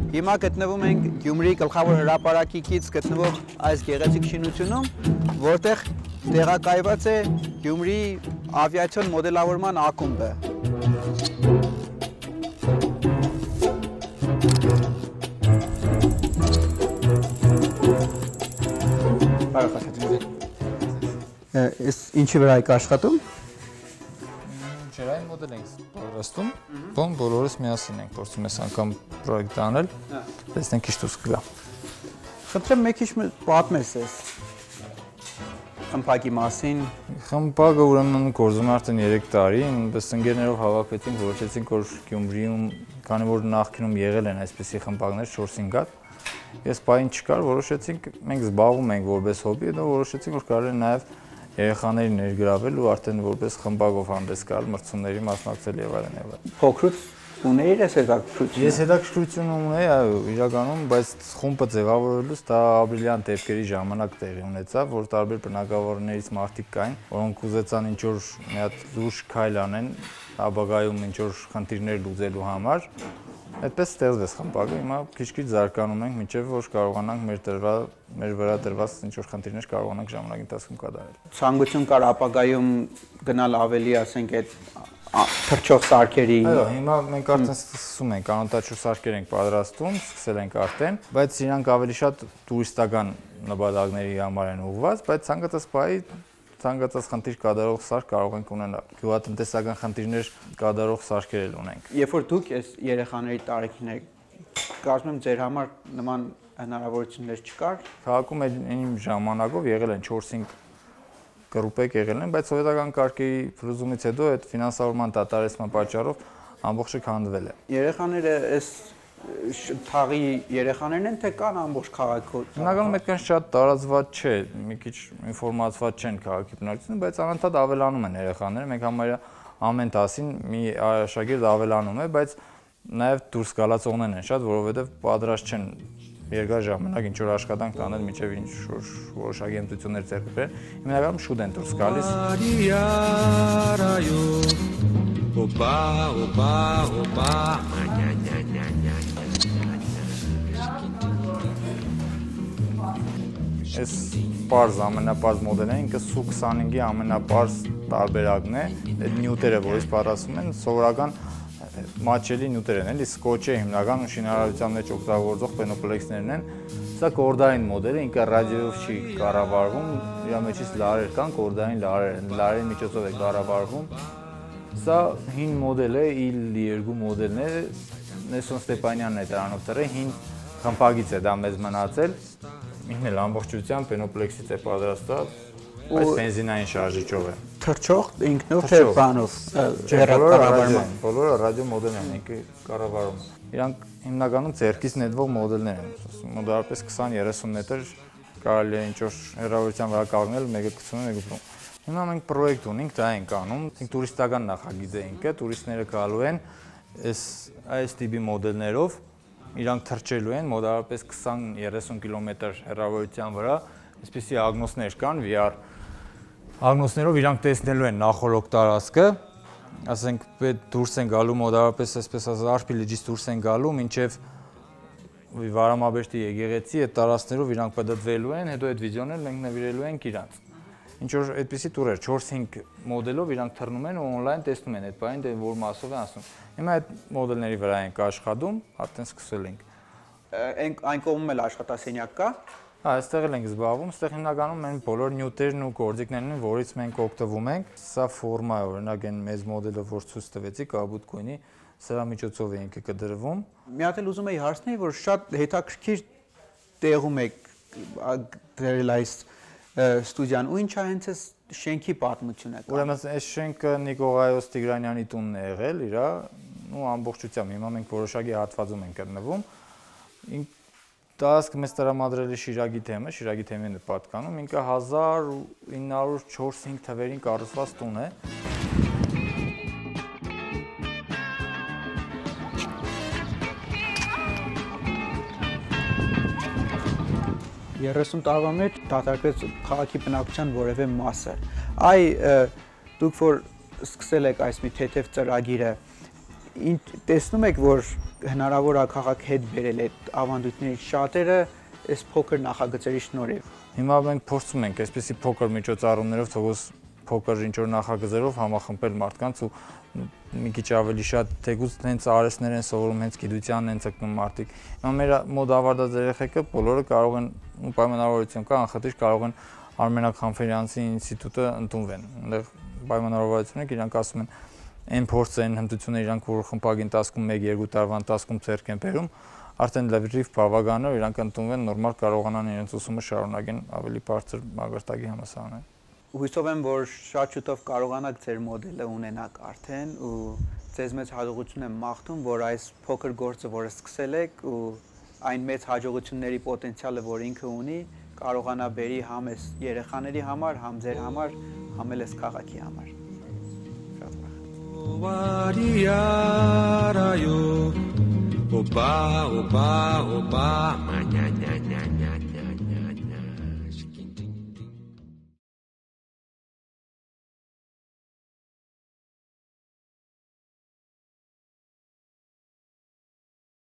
Հիմա գտնվում ենք Գյումրի գլխավոր հրապարակից գտնվող այս գեղեցիկ շինությունում, որտեղ տեղակայված է Գյումրի ավիացիոն մոդելավորման ակումբը։ Այս ինչի վրա եք աշխատում։ Ջրային մոդել ենք պատրաստում, բոլորս միասին ենք փորձում այս անգամ պրոյեկտ անել, տեսնենք ինչ դուրս կգա։ Խնդրեմ մեկ քիչ պատմես այս խմբակի մասին։ Խմբակը ուրեմն գործում է արդեն 3 տարի, ըստ ընկերներով հավաքվեցինք, որոշեցինք, որ Գյումրիում, քանի որ նախկինում եղել են այսպիսի խմբակներ 4-5 հատ, ես բային չկար, որոշեցինք, մենք զբաղվում ենք որպես հոբբի, հետո որոշեցինք, որ կարելի է նաև երեխաների ներգրավել ու արդեն որպես խմբակով հանդես գալ, մրցումների մասնակցել եւ այլն եւ այլն։ Փոքրուց ունեիր այս հետաքրքրությունը։ Ես հետաքրքրություն ունեի, այո, իրականում, բայց խումբը ձևավորելուց դա ապրիլյան դեպքերի ժամանակ տեղի ունեցավ, որ տարբեր բնակավարներից մարդիկ կային, որոնք ուզեցան ինչ որ մի հատ լուրջ քայլ անեն, ապագայում ինչ որ խնդիրներ լուծելու համար։ Այդպես ստեղծվեց խմբակը, հիմա քիչ-քիչ զարգանում ենք, մինչև որ կարողանանք մեր վրա դրված ինչ-որ խնդիրներ կարողանանք ժամանակի ընթացքում կատարել։ Ցանկություն կար ապագայում գնալ ավելի, ասենք, այդ թռչող սարքերի։ Այո, հիմա մենք արդեն սկսում ենք, անօդաչու սարքեր ենք պատրաստում, սկսել ենք արդեն, բայց իրանք ավելի շատ տուրիստական նպատակների համար են ուղղված, բայց ցանկացած խնդիր կատարող սարք կարող ենք ունենալ։ Գյուղատնտեսական խնդիրներ կատարող սարքեր էլ ունենք։ Երբ որ դուք այս երեխաների տարիքին եք, կարծում եմ ձեր համար նման հնարավորություններ չկար։ Քաղաքում այն ժամանակով եղել են 4-5 գրուպեր եղել են, բայց սովետական կարգի փլուզումից հետո այդ ֆինանսավորման դատարեցման պատճառով ամբողջը քանդվել է։ Երեխաները այս թաղի երեխաներն են, թե կան ամբողջ քաղաքում։ Հիմնականում այդքան շատ տարածված չէ, մի քիչ ինֆորմացված չեն քաղաքի բնակչությունը, բայց անընդհատ ավելանում են երեխաները։ Մենք համարյա ամեն տասին մի աշակերտ ավելանում է, բայց նաև դուրս գալացողներն են շատ, որովհետև պատրաստ չեն երկար ժամանակ ինչ որ աշխատանք տանել, մինչև ինչ որ որոշակի հմտություններ ձեռք բերել։ Հիմնականում շուտ են դուրս գալիս։ Այս պարզ ամենապարզ մոդելն է, ինքը Su-25-ի ամենապարզ տարբերակն է, այդ նյութերը, որից պատրաստվում են, սովորական մատչելի նյութեր են, էլի սկոչը հիմնական շինարարության մեջ օգտագործող պենոպլեքսներն են։ Սա կորդային մոդել է, ինքը ռադիոյով չի կառավարվում, իր մեջից լարեր կան, կորդային լարեր են, լարերի միջոցով է կառավարվում։ Սա հին մոդել է, Il-2 մոդելն է, Նեսոն Ստեփանյանն է դրանով տվել, հին խմբակից է դա մեզ մնացել։ Ինքն էլ ամբողջությամբ պենոպլեքսից է պատրաստված, բայց բենզինային շարժիչով է։ Թռչող ինքնով թե բանով կառավարման։ Բոլորը ռադիո մոդելներ են, ինքը կառավարում։ Իրանք հիմնականում ձեռքից նետվող մոդելներ են, մոտավորապես 20-30 մետր կարելի է ինչ-որ հեռավորության վրա կանգնել, մեկը գցում է, մեկը փռում։ Հիմա մենք պրոյեկտ ունենք, դա ենք անում, տուրիստական նախագիծ է ինքը, տուրիստները գալու են այս տիպի մոդելներով, իրանք թռչելու են մոտավորապես 20-30 կիլոմետր հեռավորության վրա, այսպիսի ագնոսներ կան, VR ագնոսներով իրանք տեսնելու են նախորոք տարածքը, ասենք դուրս են գալու մոտավորապես այսպես ասած Արփի լճից դուրս են գալու, մինչև Վարամաբերդի եկեղեցի այդ տարածքներով իրանք պատդվելու են, հետո այդ վիդեոները մենք նվիրելու ենք իրանց։ Ինչ որ այդպիսի տուրեր 4-5 մոդելով իրանք թռնում են ու on-line տեսնում են այդ բանին, դե որ մասով են ասում։ Հիմա այդ մոդելների վրա ենք աշխատում, արդեն սկսել ենք։ Այն կողմում էլ աշխատասենյակ կա։ Այստեղ էլ ենք զբաղվում, այստեղ հիմնականում են բոլոր նյութերն ու գործիքներն են, որից մենք օգտվում ենք։ Սա ֆորմա է, օրինակ այն մեծ մոդելը, որ ցույց տվեցի, կապուտ գույնի, սրա միջոցով է ինքը կդրվում։ Մի հատ էլ ուզում եի հարցնել, որ շատ հետաքրքիր տեղում եք դրել այս ստուդիան, ու ինչա հենց այս շենքի պատմությունը կա։ Ուրեմն այս շենքը Նիկողայոս Տիգրանյանի տունն է եղել, իրա ու ամբողջությամբ հիմա մենք որոշակի հատվածում ենք գտնվում։ Տարածքը մեզ տրամադրել է Շիրագի թեմին է պատկանում, ինքը 1904-5 թվերին կառուցված տուն է։ Երեսուն տարվա մեջ դատարկվեց քաղաքի բնակության որևէ մասը։ Այ դուք որ սկսել եք այս մի թեթև ծրագիրը, տեսնում եք, որ հնարավոր է քաղաք հետ բերել այդ ավանդույթների շատերը այս փոքր նախագծերի շնորհիվ։ Հիմա մենք փորձում ենք այսպեսի փոքր միջոցառումներով թողոս փոքր ինչ-որ նախագծերով համախմբել մարդկանց ու մի քիչ ավելի շատ թեկուզ հենց արհեստներ են սովորում, հենց գիտությանն են ցկնում մարդիկ։ Հիմա մեր մոտ ավարտած երեխեքը բոլորը կարող են պայմանավորություն կա, անխտիր կարող են Արմենակ Խանֆերյանցի ինստիտուտը ընդունվեն։ Այնտեղ պայմանավորվածություն է, իրանք ասում են այն փորձը, այն հմտությունը իրանք որ խմբակի ընթացքում 1-2 տարվա ընթացքում ձեռք են բերում, արդեն լրիվ բավական է, իրանք ընդունվեն նորմալ կարողանան իրենց ուսումը շարունակեն ավելի բարձր մակարդակի համալսարաններ։ Հույսով եմ, որ շատ շուտով կարողանաք ձեր մոդելը ունենաք արդեն ու ձեզ մեծ հաջողություն եմ մաղթում, որ այս փոքր գործը, որը սկսել եք ու այն մեծ հաջողությունների պոտենցիալը, որ ինքը ունի, կարողանա բերի համ այս երեխաների համար, համ ձեր համար, համ էլ այս քաղաքի համար։ Շատ ուրախ եմ։